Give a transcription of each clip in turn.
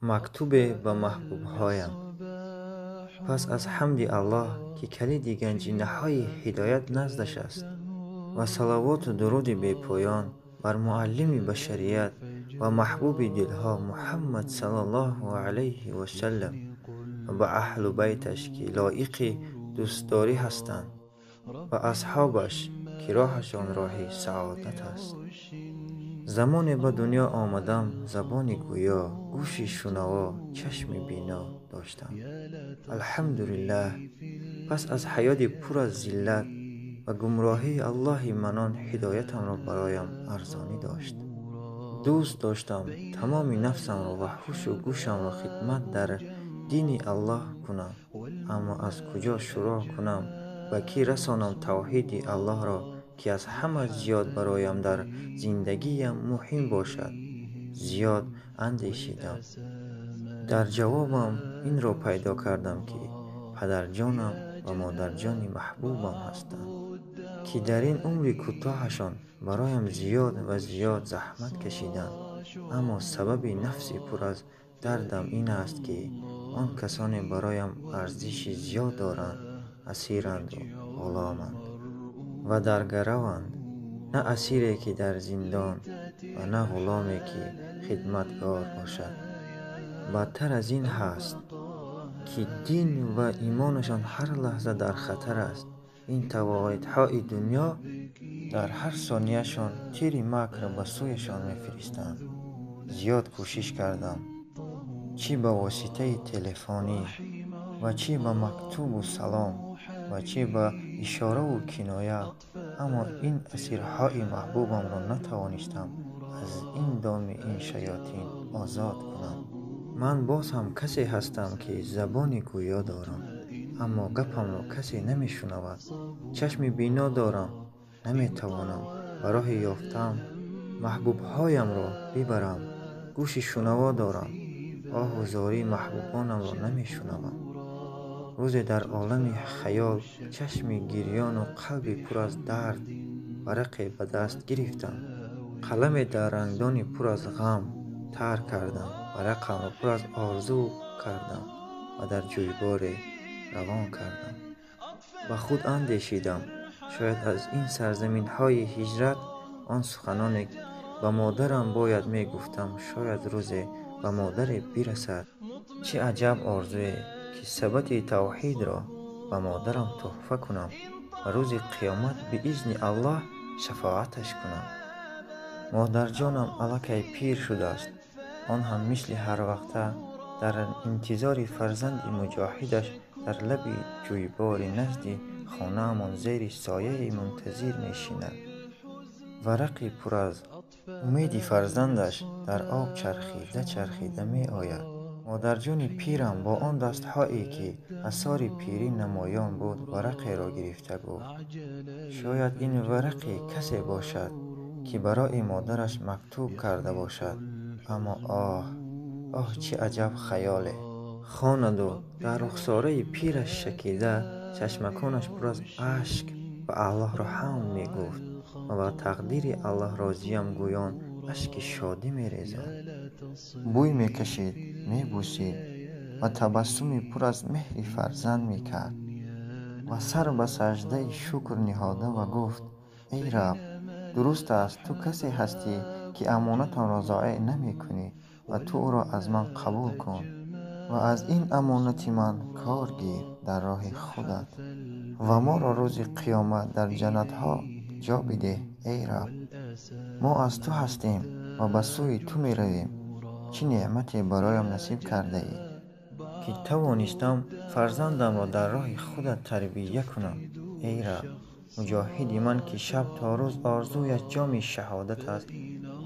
مکتوب به محبوب هایم. پس از حمد الله که کلید گنجینه های هدایت نزدش است و صلوات و درود بی پایان بر معلم بشریت و محبوب دلها محمد صلی الله علیه و سلم و به اهل بیتش که لایق دوستداری هستند و اصحابش که راهشان راه سعادت است. زمان به دنیا آمدم زبان گویا، گوش شنوا، چشم بینا داشتم. الحمدلله. پس از حیات پر از ذلت و گمراهی الله منان هدایتم را برایم ارزانی داشت. دوست داشتم تمام نفسم را و هوش و گوشم را خدمت در دین الله کنم، اما از کجا شروع کنم؟ به کی رسانم توحید الله را که از همه زیاد برایم در زندگیم مهم باشد؟ زیاد اندیشیدم. در جوابم این را پیدا کردم که پدر جانم و مادر جان محبوبم هستند که در این عمر کوتاهشان برایم زیاد و زیاد زحمت کشیدند، اما سبب نفس پر از دردم این است که آن کسان برایم ارزش زیاد دارند اسیرند و غلامند و در گروند، نه اسیری که در زندان و نه غلامی که خدمتگار باشد. بدتر از این هست که دین و ایمانشان هر لحظه در خطر است. این توحیدهای دنیا در هر ثانیهشان تیر مکر به سویشان میفرستند. زیاد کوشش کردم، چی به واسطه تلفنی و چی به مکتوب و سلام و چی به اشاره و کنایه، اما این اسیرهای محبوبم را نتوانستم از این دام این شیاطین آزاد کنم. من باز هم کسی هستم که زبان گویا دارم، اما گپم را کسی نمی شنود. چشم بینا دارم، نمی توانم برای یافتم محبوب هایم را ببرم. گوش شنوا دارم، آه و زاری محبوبانم را نمی شنوم. روز در عالم خیال چشم گریان و قلب پر از درد ورق به دست گرفتم. قلم در رنگدان پر از غم تر کردم، ورقم را پر از آرزو کردم و در جویبار روان کردم. با خود اندیشیدم شاید از این سرزمین های هجرت آن سخنان به مادرم باید می گفتم، شاید روز به مادر برسد. چه عجب آرزویی که ثبت توحید را به مادرم تحفه کنم و روز قیامت به اذن الله شفاعتش کنم. مادر جانم الکی پیر شده است، آن هم مثل هر وقته در انتظار فرزند مجاهدش در لب جویبار نزد خانه‌مان زیر سایه منتظر می‌شیند. ورقی پر از امید فرزندش در آب چرخیده چرخیده می آید. مادر جان پیرم با آن دست‌هایی که اثار پیری نمایان بود ورقی را گرفته گفت شاید این ورقی کسی باشد که برای مادرش مکتوب کرده باشد. اما آه چه عجب خیاله. خواند و در رخساره پیرش شکیده چشمکانش پر از اشک و الله را حمد می گفت و با تقدیر الله راضیم گویان اشک شادی می ریزاند. بوی می کشید، می بوسید و تبسم پر از مهر فرزند می کرد و سر به سجده شکر نهاده و گفت ای رب، درست است تو کسی هستی که امانتم را ضایع نمی کنی و تو او را از من قبول کن و از این امانت من کار گیر در راه خودت و ما را روز قیامت در جنت ها جا بده. ای رب، ما از تو هستیم و به سوی تو می رویم. چه نعمتی برایم نصیب کرده ای که توانستم فرزندم را در راه خودت تربیت کنم. ای رب، مجاهد من که شب تا روز آرزویش جام شهادت است،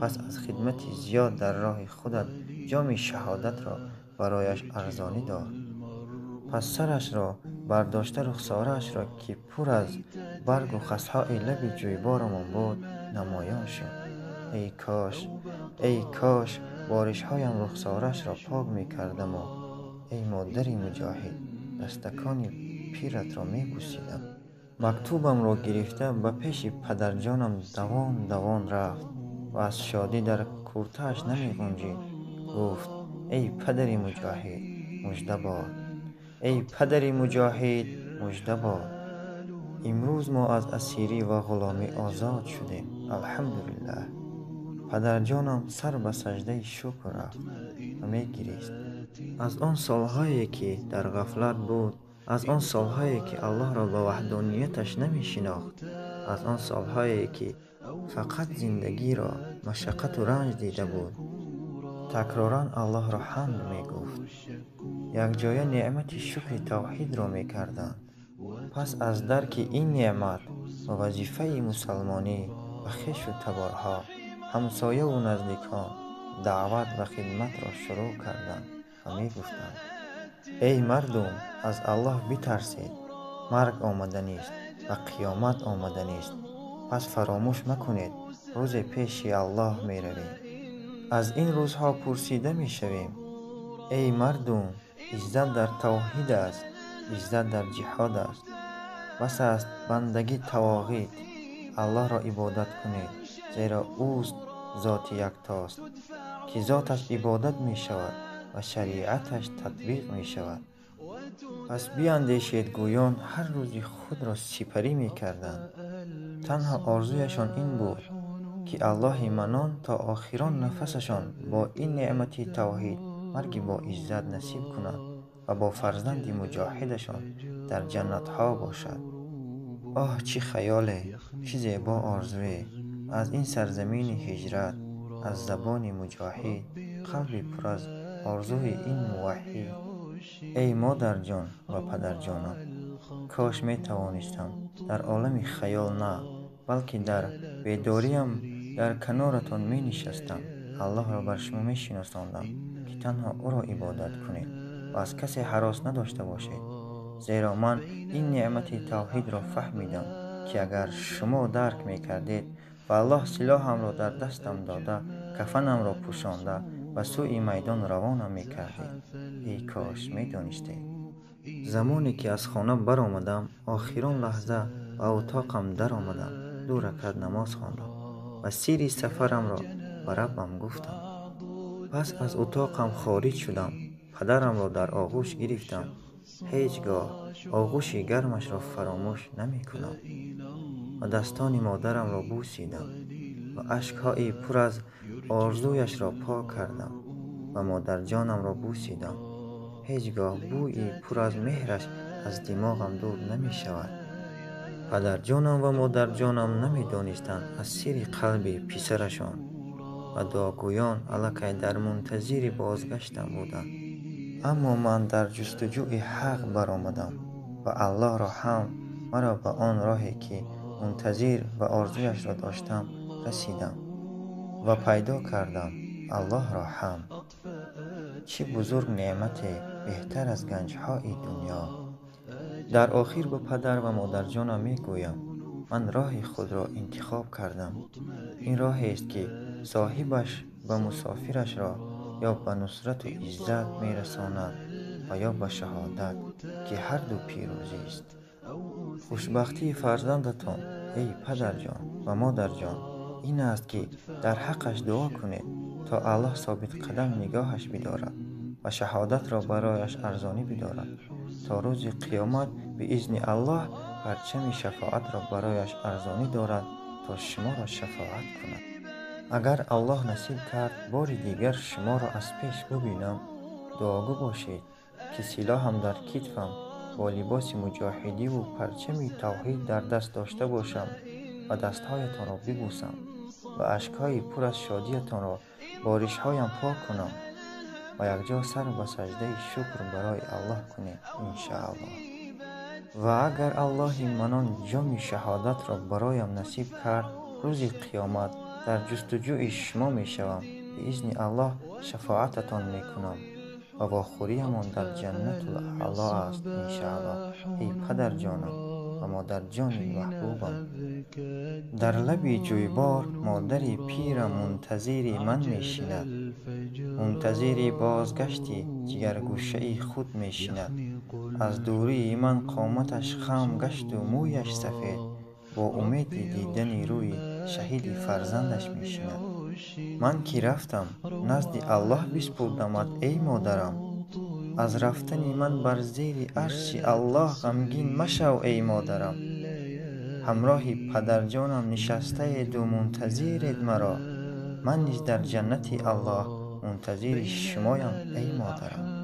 پس از خدمت زیاد در راه خودت جام شهادت را برایش ارزانی دار. پس سرش را برداشته رخسارش را که پر از برگ و خسهای لب جویبارمان بود نمایان شد. ای کاش بارش هایم رخسارش را پاک می کردم و ای مادری مجاهد دستکان پیرت را می بوسیدم. مکتوبم را گرفته به پیش پدر جانم دوان دوان رفت و از شادی در کورتش نمی گنجید. گفت ای پدری مجاهد مژده باد. ای پدری مجاهد مژده باد. امروز ما از اسیری و غلامی آزاد شدیم. الحمدلله. پدر جانم سر به سجده شکر رفت و میگریست. از آن سالهایی که در غفلت بود، از آن سالهایی که الله را به وحدانیتش نمی شناخت، از آن سالهایی که فقط زندگی را مشقت و رنج دیده بود، تکرارا الله را حمد می گفت. یک جای نعمت شکر توحید را می کردند. پس از درک این نعمت و وظیفه مسلمانی و خویش و تبارها، همسایه و نزدیکان دعوت و خدمت را شروع کردند و می گفتند: ای مردم، از الله بترسید. مرگ آمدنی است و قیامت آمدنی است. پس فراموش مکنید روز پیش الله می رویم. از این روزها پرسیده می شویم: ای مردم، عزت در توحید است، عزت در جهاد است. بس است بندگی طواغیت. الله را عبادت کنید، زیرا اوست ذات یکتاست که ذاتش عبادت می شود و شریعتش تطبیق می شود. پس بیاندیشید گویان هر روز خود را سپری می کردند. تنها آرزویشان این بود که الله منان تا آخران نفسشان با این نعمت توحید مرگ با عزت نصیب کند و با فرزند مجاهدشان در جنت ها باشد. آه چه خیاله، چه زیبا آرزوی! از این سرزمین هجرت، از زبان مجاهد، قلب پر از آرزوی این موحد. ای مادر جان و پدر جانم، کاش می توانستم در عالم خیال نه بلکه در بیداریم در کنارتان می نشستم. الله را بر شما می شناساندم که تنها او را عبادت کنید و از کسی هراس نداشته باشید. زیرا من این نعمت توحید را فهمیدم که اگر شما درک می کردید و الله سلاحم را در دستم داده، کفنم را پوشانده و سوی میدان روانم می کردید. ای کاش می دانستید. زمانی که از خانه بر آمدم، آخرین لحظه به اتاقم در آمدم، 2 رکعت نماز خواندم و سیر سفرم را به ربم گفتم. پس از اتاقم خارج شدم، پدرم را در آغوش گرفتم. هیچگاه آغوش گرمش را فراموش نمی کنم و دستان مادرم را بوسیدم و اشک‌های پر از آرزویش را پاک کردم و مادر جانم را بوسیدم. هیچگاه بویی پر از مهرش از دماغم دور نمی شود. پدر جانم و مادر جانم نمی دانستند از سیر قلب پسرشان و دعاگویان الکی در منتظر بازگشتم بودند. اما من در جستجوی حق برآمدم و الله را هم مرا به آن راهی که منتظر و آرزویش را داشتم رسیدم و پیدا کردم. الله را هم. چه بزرگ نعمت بهتر از گنجهای دنیا! در آخر به پدر و مادر جانم می گویم: من راه خود را انتخاب کردم. این راهی است که صاحبش به مسافرش را یا به نصرت و عزت می رساند و یا به شهادت که هر دو پیروزی است. خوشبختی فرزندتان ای پدر جان و مادر جان این است که در حقش دعا کنید تا الله ثابت قدم نگاهش بدارد و شهادت را برایش ارزانی بدارد تا روز قیامت به اذن الله پرچم شفاعت را برایش ارزانی دارد تا شما را شفاعت کند. اگر الله نصیب کرد بار دیگر شما را از پیش ببینم، دعاگو باشید که سلاحم در کتفم با لباس مجاهدی و پرچم توحید در دست داشته باشم و دستهایتان را ببوسم و اشکهای پر از شادیتان را بارشهایم پاک کنم و یک جا سر به سجده شکر برای الله کنید انشاءالله. و اگر الله منان جام شهادت را برایم نصیب کرد، روز قیامت در جستجوی شما می شوم. به اذن الله شفاعتتان می کنم و واخوریمان در جنت الاعلی است انشاءالله. ای پدر جانم و مادر جان محبوبم. در لب جویبار مادر پیرم منتظر من می شیند، منتظر بازگشت جگرگوشه خود می شیند. از دوری من قامتش خم گشت و مویش سفید، با امید دیدن روی شهید فرزندش می شیند. من که رفتم نزد الله بسپردمت ای مادرم. از رفتن من بر زیر عرش الله غمگین مشو ای مادرم. همراه پدرجانم نشسته اید و منتظرید مرا، من نیز در جنت الله منتظر شمایم ای مادرم.